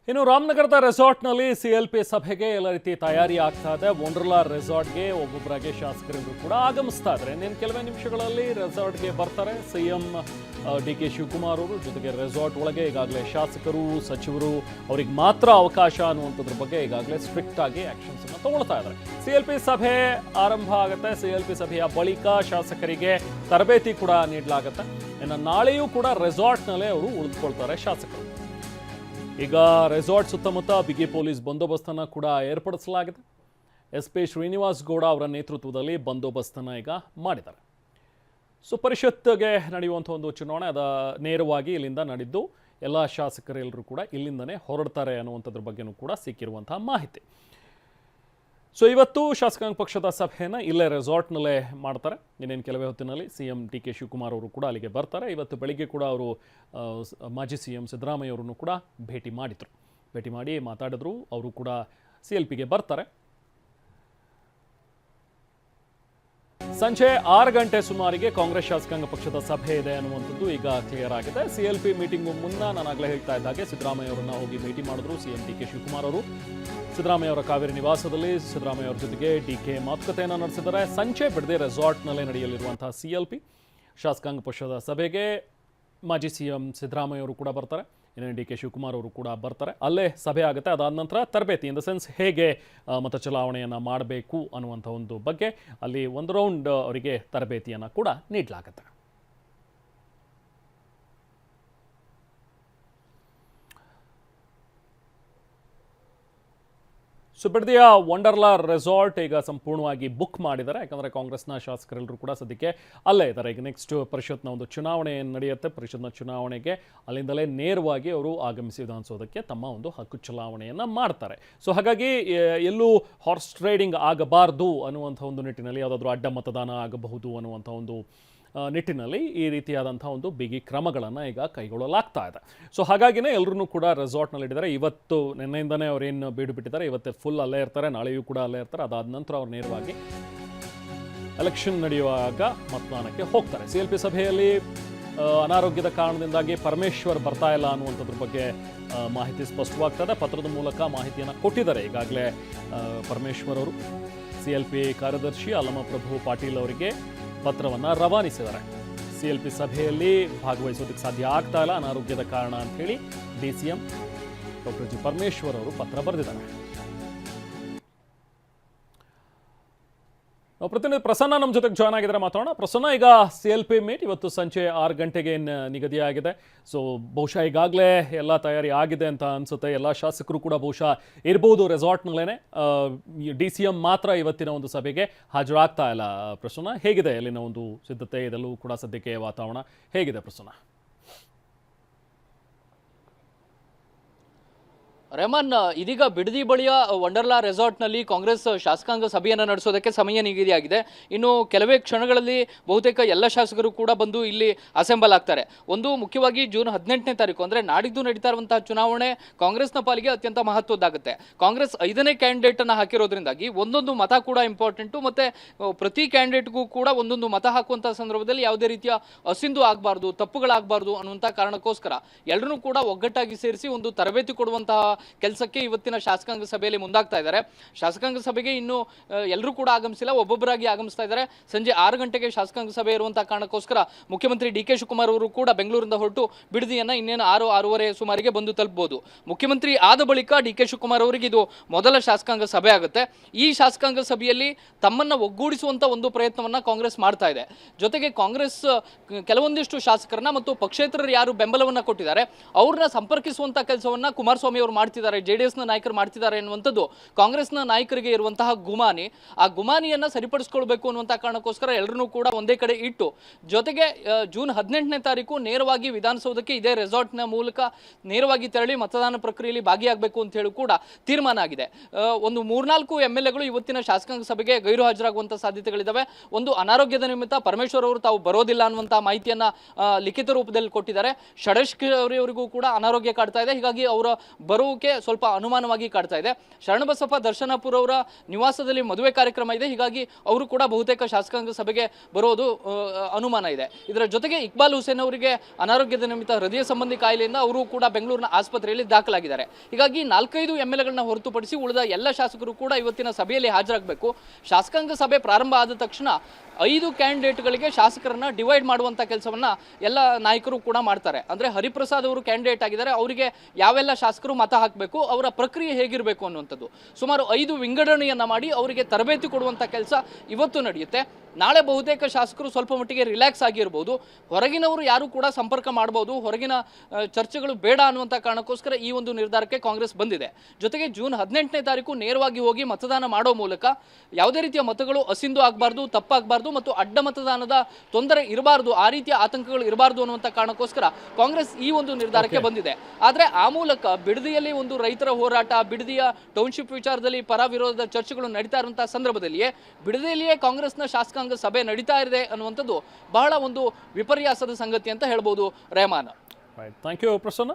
ಇನ್ನು ರಾಮನಗರದ ರೆಸಾರ್ಟ್ನಲ್ಲಿ ಸಿಎಲ್ಪಿ ಸಭೆಗೆ ಎಲ್ಲ ರೀತಿ ತಯಾರಿ ಆಗ್ತಾ ಇದೆ. ವಂಡರ್ಲಾ ರೆಸಾರ್ಟ್ಗೆ ಒಬ್ಬೊಬ್ಬರಾಗೆ ಶಾಸಕರೆಲ್ಲರೂ ಕೂಡ ಆಗಮಿಸ್ತಾ ಇದ್ದಾರೆ. ಇನ್ನೇನು ಕೆಲವೇ ನಿಮಿಷಗಳಲ್ಲಿ ರೆಸಾರ್ಟ್ಗೆ ಬರ್ತಾರೆ ಸಿಎಂ ಡಿ ಕೆ ಶಿವಕುಮಾರ್ ಅವರು. ಜೊತೆಗೆ ರೆಸಾರ್ಟ್ ಒಳಗೆ ಈಗಾಗಲೇ ಶಾಸಕರು ಸಚಿವರು ಅವರಿಗೆ ಮಾತ್ರ ಅವಕಾಶ ಅನ್ನುವಂಥದ್ರ ಬಗ್ಗೆ ಈಗಾಗಲೇ ಸ್ಟ್ರಿಕ್ಟ್ ಆಗಿ ಆಕ್ಷನ್ಸ್ ಅನ್ನು ತಗೊಳ್ತಾ ಇದ್ದಾರೆ. ಸಿಎಲ್ಪಿ ಸಭೆ ಆರಂಭ ಆಗುತ್ತೆ. ಸಿಎಲ್ಪಿ ಸಭೆಯ ಬಳಿಕ ಶಾಸಕರಿಗೆ ತರಬೇತಿ ಕೂಡ ನೀಡಲಾಗುತ್ತೆ. ಇನ್ನು ನಾಳೆಯೂ ಕೂಡ ರೆಸಾರ್ಟ್ನಲ್ಲೇ ಅವರು ಉಳಿದುಕೊಳ್ತಾರೆ ಶಾಸಕರು. ಈಗ ರೆಸಾರ್ಟ್ ಸುತ್ತಮುತ್ತ ಬಿಗಿ ಪೊಲೀಸ್ ಬಂದೋಬಸ್ತನ್ನು ಕೂಡ ಏರ್ಪಡಿಸಲಾಗಿದೆ. SP ಶ್ರೀನಿವಾಸ್ ಗೌಡ ಅವರ ನೇತೃತ್ವದಲ್ಲಿ ಬಂದೋಬಸ್ತನ್ನು ಈಗ ಮಾಡಿದ್ದಾರೆ. ಸೊ ಪರಿಷತ್ಗೆ ನಡೆಯುವಂಥ ಒಂದು ಚುನಾವಣೆ ನೇರವಾಗಿ ಇಲ್ಲಿಂದ ನಡೆದು ಎಲ್ಲ ಶಾಸಕರೆಲ್ಲರೂ ಕೂಡ ಇಲ್ಲಿಂದನೇ ಹೊರಡ್ತಾರೆ ಅನ್ನುವಂಥದ್ರ ಬಗ್ಗೆನೂ ಕೂಡ ಸಿಕ್ಕಿರುವಂತಹ ಮಾಹಿತಿ. ಸೊ ಇವತ್ತು ಶಾಸಕಾಂಗ ಪಕ್ಷದ ಸಭೆಯನ್ನು ಇಲ್ಲೇ ರೆಸಾರ್ಟ್ನಲ್ಲೇ ಮಾಡ್ತಾರೆ. ಇನ್ನೇನು ಕೆಲವೇ ಹೊತ್ತಿನಲ್ಲಿ ಸಿಎಂ ಡಿ ಕೆ ಶಿವಕುಮಾರ್ ಅವರು ಕೂಡ ಅಲ್ಲಿಗೆ ಬರ್ತಾರೆ. ಇವತ್ತು ಬೆಳಿಗ್ಗೆ ಕೂಡ ಅವರು ಮಾಜಿ ಸಿಎಂ ಸಿದ್ದರಾಮಯ್ಯ ಅವರನ್ನು ಕೂಡ ಭೇಟಿ ಮಾಡಿ ಮಾತಾಡಿದ್ರು. ಅವರು ಕೂಡ CLPಗೆ ಬರ್ತಾರೆ. ಸಂಜೆ 6 ಗಂಟೆ ಸುಮಾರಿಗೆ ಕಾಂಗ್ರೆಸ್ ಶಾಸಕಾಂಗ ಪಕ್ಷದ ಸಭೆ ಇದೆ ಅನ್ನುವಂಥದ್ದು ಈಗ ಕ್ಲಿಯರ್ ಆಗಿದೆ. CLP ಮೀಟಿಂಗು ಮುನ್ನ ನಾನು ಆಗಲೇ ಹೇಳ್ತಾ ಇದ್ದಾಗೆ ಸಿದ್ದರಾಮಯ್ಯ ಅವರನ್ನ ಹೋಗಿ ಭೇಟಿ ಮಾಡಿದ್ರು ಸಿಎಂ ಡಿ ಕೆ ಶಿವಕುಮಾರ್ ಅವರು. ಸಿದ್ದರಾಮಯ್ಯ ಅವರ ಕಾವೇರಿ ನಿವಾಸದಲ್ಲಿ ಸಿದ್ದರಾಮಯ್ಯ ಅವರ ಜೊತೆಗೆ DK ಮಾತುಕತೆಯನ್ನು ನಡೆಸಿದ್ದಾರೆ. ಸಂಜೆ ಬಿಡದೆ ರೆಸಾರ್ಟ್ನಲ್ಲೇ ನಡೆಯಲಿರುವಂತಹ CLP ಶಾಸಕಾಂಗ ಪಕ್ಷದ ಸಭೆಗೆ ಮಾಜಿ ಸಿಎಂ ಸಿದ್ದರಾಮಯ್ಯ ಅವರು ಕೂಡ ಬರ್ತಾರೆ. ಇನ್ನು DK ಶಿವಕುಮಾರ್ ಅವರು ಕೂಡ ಬರ್ತಾರೆ. ಅಲ್ಲೇ ಸಭೆ ಆಗುತ್ತೆ. ಅದಾದ ನಂತರ ತರಬೇತಿ ಇನ್ ದ ಸೆನ್ಸ್ ಹೇಗೆ ಮತ ಚಲಾವಣೆಯನ್ನು ಮಾಡಬೇಕು ಅನ್ನುವಂಥ ಒಂದು ಬಗ್ಗೆ ಅಲ್ಲಿ ಒಂದು ರೌಂಡ್ ಅವರಿಗೆ ತರಬೇತಿಯನ್ನು ಕೂಡ ನೀಡಲಾಗುತ್ತೆ. ಸುಬ್ರಹ್ಮಣ್ಯ ವಂಡರ್ಲಾ ರೆಸಾರ್ಟ್ ಈಗ ಸಂಪೂರ್ಣವಾಗಿ ಬುಕ್ ಮಾಡಿದ್ದಾರೆ. ಯಾಕಂದರೆ ಕಾಂಗ್ರೆಸ್ನ ಶಾಸಕರೆಲ್ಲರೂ ಕೂಡ ಸದ್ಯಕ್ಕೆ ಅಲ್ಲೇ ಇದ್ದಾರೆ. ಈಗ ನೆಕ್ಸ್ಟ್ ಪರಿಷತ್ನ ಒಂದು ಚುನಾವಣೆ ನಡೆಯುತ್ತೆ. ಪರಿಷತ್ನ ಚುನಾವಣೆಗೆ ಅಲ್ಲಿಂದಲೇ ನೇರವಾಗಿ ಅವರು ಆಗಮಿಸಿ ವಿಧಾನಸೌಧಕ್ಕೆ ತಮ್ಮ ಒಂದು ಹಕ್ಕು ಚಲಾವಣೆಯನ್ನು ಮಾಡ್ತಾರೆ. ಸೊ ಹಾಗಾಗಿ ಎಲ್ಲೂ ಹಾರ್ಸ್ ಟ್ರೇಡಿಂಗ್ ಆಗಬಾರ್ದು ಅನ್ನುವಂಥ ಒಂದು ನಿಟ್ಟಿನಲ್ಲಿ ಯಾವುದಾದ್ರೂ ಅಡ್ಡ ಮತದಾನ ಆಗಬಹುದು ಅನ್ನುವಂಥ ಒಂದು ನಿಟ್ಟಿನಲ್ಲಿ ಈ ರೀತಿಯಾದಂಥ ಒಂದು ಬಿಗಿ ಕ್ರಮಗಳನ್ನು ಈಗ ಕೈಗೊಳ್ಳಲಾಗ್ತಾ ಇದೆ. ಸೊ ಹಾಗಾಗಿನೇ ಎಲ್ಲರೂ ಕೂಡ ರೆಸಾರ್ಟ್ನಲ್ಲಿ ಇಟ್ಟಿದ್ದಾರೆ. ಇವತ್ತು ನಿನ್ನೆಯಿಂದನೇ ಅವರೇನು ಬೀಡು ಬಿಟ್ಟಿದ್ದಾರೆ. ಇವತ್ತೇ ಫುಲ್ ಅಲ್ಲೇ ಇರ್ತಾರೆ, ನಾಳೆಯೂ ಕೂಡ ಅಲ್ಲೇ ಇರ್ತಾರೆ. ಅದಾದ ನಂತರ ಅವ್ರು ನೇರವಾಗಿ ಎಲೆಕ್ಷನ್ ನಡೆಯುವಾಗ ಮತದಾನಕ್ಕೆ ಹೋಗ್ತಾರೆ. CLP ಸಭೆಯಲ್ಲಿ ಅನಾರೋಗ್ಯದ ಕಾರಣದಿಂದಾಗಿ ಪರಮೇಶ್ವರ್ ಬರ್ತಾ ಇಲ್ಲ ಅನ್ನುವಂಥದ್ರ ಬಗ್ಗೆ ಮಾಹಿತಿ ಸ್ಪಷ್ಟವಾಗ್ತದೆ. ಪತ್ರದ ಮೂಲಕ ಮಾಹಿತಿಯನ್ನು ಕೊಟ್ಟಿದ್ದಾರೆ ಈಗಾಗಲೇ ಪರಮೇಶ್ವರ್ ಅವರು. CLP ಕಾರ್ಯದರ್ಶಿ ಅಲ್ಲಮಪ್ರಭು ಪಾಟೀಲ್ ಅವರಿಗೆ ಪತ್ರವನ್ನು ರವಾನಿಸಿದ್ದಾರೆ. CLP ಸಭೆಯಲ್ಲಿ ಭಾಗವಹಿಸೋದಕ್ಕೆ ಸಾಧ್ಯ ಆಗ್ತಾ ಇಲ್ಲ ಅನಾರೋಗ್ಯದ ಕಾರಣ ಅಂತ ಹೇಳಿ DCM ಡಾಕ್ಟರ್ G ಪರಮೇಶ್ವರ್ ಅವರು ಪತ್ರ ಬರೆದಿದ್ದಾರೆ. ಪ್ರತಿನಿಧಿ ಪ್ರಸನ್ನ ನಮ್ಮ ಜೊತೆಗೆ ಜಾಯ್ನ್ ಆಗಿದ್ದಾರೆ, ಮಾತಾಡೋಣ. ಪ್ರಸನ್ನ, ಈಗ CLP ಮೀಟ್ ಇವತ್ತು ಸಂಜೆ 6 ಗಂಟೆಗೆ ನಿಗದಿಯಾಗಿದೆ. ಸೊ ಬಹುಶಃ ಈಗಾಗಲೇ ಎಲ್ಲ ತಯಾರಿ ಆಗಿದೆ ಅಂತ ಅನ್ಸುತ್ತೆ. ಎಲ್ಲ ಶಾಸಕರು ಕೂಡ ಬಹುಶಃ ಇರ್ಬೋದು ರೆಸಾರ್ಟ್ನಲ್ಲೇ. DCM ಮಾತ್ರ ಇವತ್ತಿನ ಒಂದು ಸಭೆಗೆ ಹಾಜರಾಗ್ತಾ ಇಲ್ಲ. ಪ್ರಸನ್ನ, ಹೇಗಿದೆ ಅಲ್ಲಿನ ಒಂದು ಸಿದ್ಧತೆ? ಇದೆಲ್ಲವೂ ಕೂಡ ಸದ್ಯಕ್ಕೆ ವಾತಾವರಣ ಹೇಗಿದೆ ಪ್ರಸನ್ನ? ರೆಹಮಾನ್, ಇದೀಗ ಬಿಡದಿ ಬಳಿಯ ವಂಡರ್ಲಾ ರೆಸಾರ್ಟ್ನಲ್ಲಿ ಕಾಂಗ್ರೆಸ್ ಶಾಸಕಾಂಗ ಸಭೆಯನ್ನು ನಡೆಸೋದಕ್ಕೆ ಸಮಯ ನಿಗದಿಯಾಗಿದೆ. ಇನ್ನು ಕೆಲವೇ ಕ್ಷಣಗಳಲ್ಲಿ ಬಹುತೇಕ ಎಲ್ಲ ಶಾಸಕರು ಕೂಡ ಬಂದು ಇಲ್ಲಿ ಅಸೆಂಬಲ್ ಆಗ್ತಾರೆ. ಒಂದು ಮುಖ್ಯವಾಗಿ ಜೂನ್ 18ನೇ ತಾರೀಕು ಅಂದರೆ ನಾಡಿದ್ದು ನಡೀತಾ ಇರುವಂತಹ ಚುನಾವಣೆ ಕಾಂಗ್ರೆಸ್ನ ಪಾಲಿಗೆ ಅತ್ಯಂತ ಮಹತ್ವದ್ದಾಗುತ್ತೆ. ಕಾಂಗ್ರೆಸ್ 5ನೇ ಕ್ಯಾಂಡಿಡೇಟನ್ನು ಹಾಕಿರೋದ್ರಿಂದಾಗಿ ಒಂದೊಂದು ಮತ ಕೂಡ ಇಂಪಾರ್ಟೆಂಟು. ಮತ್ತು ಪ್ರತಿ ಕ್ಯಾಂಡಿಡೇಟ್ಗೂ ಕೂಡ ಒಂದೊಂದು ಮತ ಹಾಕುವಂಥ ಸಂದರ್ಭದಲ್ಲಿ ಯಾವುದೇ ರೀತಿಯ ಅಸಿಂಧು ಆಗಬಾರ್ದು, ತಪ್ಪುಗಳಾಗಬಾರ್ದು ಅನ್ನುವಂಥ ಕಾರಣಕ್ಕೋಸ್ಕರ ಎಲ್ಲರೂ ಕೂಡ ಒಗ್ಗಟ್ಟಾಗಿ ಸೇರಿಸಿ ಒಂದು ತರಬೇತಿ ಕೊಡುವಂತಹ ಕೆಲಸಕ್ಕೆ ಇವತ್ತಿನ ಶಾಸಕಾಂಗ ಸಭೆಯಲ್ಲಿ ಮುಂದಾಗ್ತಾ ಇದ್ದಾರೆ. ಶಾಸಕಾಂಗ ಸಭೆಗೆ ಇನ್ನು ಎಲ್ಲರೂ ಕೂಡ ಆಗಮಿಸಿಲ್ಲ, ಒಬ್ಬೊಬ್ಬರಾಗಿ ಆಗಮಿಸ್ತಾ ಇದ್ದಾರೆ. ಸಂಜೆ 6 ಗಂಟೆಗೆ ಶಾಸಕಾಂಗ ಸಭೆ ಇರುವಂತಹ ಕಾರಣಕ್ಕೋಸ್ಕರ ಮುಖ್ಯಮಂತ್ರಿ DK ಶಿವಕುಮಾರ್ ಅವರು ಕೂಡ ಬೆಂಗಳೂರಿಂದ ಹೊರಟು ಬಿಡದಿಯನ್ನು ಇನ್ನೇನು 6-6:30 ಸುಮಾರಿಗೆ ಬಂದು ತಲುಪಬಹುದು. ಮುಖ್ಯಮಂತ್ರಿ ಆದ ಬಳಿಕ DK ಶಿವಕುಮಾರ್ ಅವರಿಗೆ ಇದು ಮೊದಲ ಶಾಸಕಾಂಗ ಸಭೆ ಆಗುತ್ತೆ. ಈ ಶಾಸಕಾಂಗ ಸಭೆಯಲ್ಲಿ ತಮ್ಮನ್ನ ಒಗ್ಗೂಡಿಸುವಂತ ಒಂದು ಪ್ರಯತ್ನವನ್ನ ಕಾಂಗ್ರೆಸ್ ಮಾಡ್ತಾ ಇದೆ. ಜೊತೆಗೆ ಕಾಂಗ್ರೆಸ್ ಕೆಲವೊಂದಿಷ್ಟು ಶಾಸಕರನ್ನ ಮತ್ತು ಪಕ್ಷೇತರರು ಯಾರು ಬೆಂಬಲವನ್ನ ಕೊಟ್ಟಿದ್ದಾರೆ ಅವ್ರನ್ನ ಸಂಪರ್ಕಿಸುವಂತ ಕೆಲಸವನ್ನ ಕುಮಾರಸ್ವಾಮಿ ಅವರು ಮಾಡ್ತಿದ್ದಾರೆ, JDSನ ನಾಯಕರು ಮಾಡ್ತಿದ್ದಾರೆ ಎನ್ನುವಂಥದ್ದು ಕಾಂಗ್ರೆಸ್ನ ನಾಯಕರಿಗೆ ಇರುವಂತಹ ಗುಮಾನಿ. ಆ ಗುಮಾನಿಯನ್ನ ಸರಿಪಡಿಸಿಕೊಳ್ಬೇಕು ಅನ್ನುವಂಥ ಕಾರಣಕ್ಕೋಸ್ಕರ ಎಲ್ಲರೂ ಕೂಡ ಒಂದೇ ಕಡೆ ಇಟ್ಟು, ಜೊತೆಗೆ ಜೂನ್ 18ನೇ ತಾರೀಕು ನೇರವಾಗಿ ವಿಧಾನಸೌಧಕ್ಕೆ ಇದೇ ರೆಸಾರ್ಟ್ನ ಮೂಲಕ ನೇರವಾಗಿ ತೆರಳಿ ಮತದಾನ ಪ್ರಕ್ರಿಯೆಯಲ್ಲಿ ಭಾಗಿಯಾಗಬೇಕು ಅಂತ ಹೇಳಿ ಕೂಡ ತೀರ್ಮಾನ ಆಗಿದೆ. ಒಂದು 3-4 MLAಗಳು ಇವತ್ತಿನ ಶಾಸಕಾಂಗ ಸಭೆಗೆ ಗೈರು ಹಾಜರಾಗುವಂಥ ಸಾಧ್ಯತೆಗಳಿದ್ದಾವೆ. ಒಂದು ಅನಾರೋಗ್ಯದ ನಿಮಿತ್ತ ಪರಮೇಶ್ವರ್ ಅವರು ತಾವು ಬರೋದಿಲ್ಲ ಅನ್ನುವಂಥ ಮಾಹಿತಿಯನ್ನ ಲಿಖಿತ ರೂಪದಲ್ಲಿ ಕೊಟ್ಟಿದ್ದಾರೆ. ಷಡೇಶ್ ಅವರಿಗೂ ಕೂಡ ಅನಾರೋಗ್ಯ ಕಾಡ್ತಾ ಇದೆ. ಹೀಗಾಗಿ ಅವರ ಬರುವ ಅನ್ನೋಕೆ ಸ್ವಲ್ಪ ಅನುಮಾನವಾಗಿ ಕಾಡ್ತಾ ಇದೆ. ಶರಣಬಸಪ್ಪ ದರ್ಶನಪುರ ಅವರ ನಿವಾಸದಲ್ಲಿ ಮದುವೆ ಕಾರ್ಯಕ್ರಮ ಇದೆ, ಹೀಗಾಗಿ ಅವರು ಕೂಡ ಬಹುತೇಕ ಶಾಸಕಾಂಗ ಸಭೆಗೆ ಬರೋದು ಅನುಮಾನ ಇದೆ. ಇದರ ಜೊತೆಗೆ ಇಕ್ಬಾಲ್ ಹುಸೇನ್ ಅವರಿಗೆ ಅನಾರೋಗ್ಯದ ನಿಮಿತ್ತ ಹೃದಯ ಸಂಬಂಧಿ ಕಾಯಿಲೆಯಿಂದ ಅವರು ಕೂಡ ಬೆಂಗಳೂರಿನ ಆಸ್ಪತ್ರೆಯಲ್ಲಿ ದಾಖಲಾಗಿದ್ದಾರೆ. ಹೀಗಾಗಿ 4-5 MLAಗಳನ್ನ ಹೊರತುಪಡಿಸಿ ಉಳಿದ ಎಲ್ಲ ಶಾಸಕರು ಕೂಡ ಇವತ್ತಿನ ಸಭೆಯಲ್ಲಿ ಹಾಜರಾಗಬೇಕು. ಶಾಸಕಾಂಗ ಸಭೆ ಪ್ರಾರಂಭ ಆದ ತಕ್ಷಣ 5 ಕ್ಯಾಂಡಿಡೇಟ್ಗಳಿಗೆ ಶಾಸಕರನ್ನ ಡಿವೈಡ್ ಮಾಡುವಂತ ಕೆಲಸವನ್ನ ಎಲ್ಲ ನಾಯಕರು ಕೂಡ ಮಾಡ್ತಾರೆ. ಅಂದ್ರೆ ಹರಿಪ್ರಸಾದ್ ಅವರು ಕ್ಯಾಂಡಿಡೇಟ್ ಆಗಿದ್ದಾರೆ, ಅವರಿಗೆ ಯಾವೆಲ್ಲ ಶಾಸಕರು ಮತ ಹಾಕಬೇಕು, ಅವರ ಪ್ರಕ್ರಿಯೆ ಹೇಗಿರಬೇಕು ಅನ್ನುವಂಥದ್ದು ಸುಮಾರು 5 ವಿಂಗಡಣೆಯನ್ನ ಮಾಡಿ ಅವರಿಗೆ ತರಬೇತಿ ಕೊಡುವಂತ ಕೆಲಸ ಇವತ್ತು ನಡೆಯುತ್ತೆ. ನಾಳೆ ಬಹುತೇಕ ಶಾಸಕರು ಸ್ವಲ್ಪ ಮಟ್ಟಿಗೆ ರಿಲ್ಯಾಕ್ಸ್ ಆಗಿರ್ಬೋದು, ಹೊರಗಿನವರು ಯಾರು ಕೂಡ ಸಂಪರ್ಕ ಮಾಡಬಹುದು, ಹೊರಗಿನ ಚರ್ಚೆಗಳು ಬೇಡ ಅನ್ನುವಂಥ ಕಾರಣಕ್ಕೋಸ್ಕರ ಈ ಒಂದು ನಿರ್ಧಾರಕ್ಕೆ ಕಾಂಗ್ರೆಸ್ ಬಂದಿದೆ. ಜೊತೆಗೆ ಜೂನ್ 18ನೇ ತಾರೀಕು ನೇರವಾಗಿ ಹೋಗಿ ಮತದಾನ ಮಾಡೋ ಮೂಲಕ ಯಾವುದೇ ರೀತಿಯ ಮತಗಳು ಅಸಿಂಧು ಆಗಬಾರ್ದು, ತಪ್ಪಾಗಬಾರ್ದು ಮತ್ತು ಅಡ್ಡ ಮತದಾನದ ತೊಂದರೆ ಇರಬಾರ್ದು, ಆ ರೀತಿಯ ಆತಂಕಗಳು ಇರಬಾರ್ದು ಅನ್ನುವಂಥ ಕಾರಣಕ್ಕೋಸ್ಕರ ಕಾಂಗ್ರೆಸ್ ಈ ಒಂದು ನಿರ್ಧಾರಕ್ಕೆ ಬಂದಿದೆ. ಆದರೆ ಆ ಮೂಲಕ ಬಿಡದಿಯಲ್ಲಿ ಒಂದು ರೈತರ ಹೋರಾಟ, ಬಿಡದಿಯ ಟೌನ್ಶಿಪ್ ವಿಚಾರದಲ್ಲಿ ಪರ ವಿರೋಧದ ಚರ್ಚೆಗಳು ನಡೀತಾ ಇರುವಂತಹ ಸಂದರ್ಭದಲ್ಲಿಯೇ ಬಿಡದಿಯಲ್ಲಿಯೇ ಕಾಂಗ್ರೆಸ್ನ ಶಾಸಕಾಂಗ ಸಭೆ ನಡೀತಾ ಇದೆ ಅನ್ನುವಂಥದ್ದು ಬಹಳ ಒಂದು ವಿಪರ್ಯಾಸದ ಸಂಗತಿ ಅಂತ ಹೇಳ್ಬೋದು. Rehman, thank you Prasanna.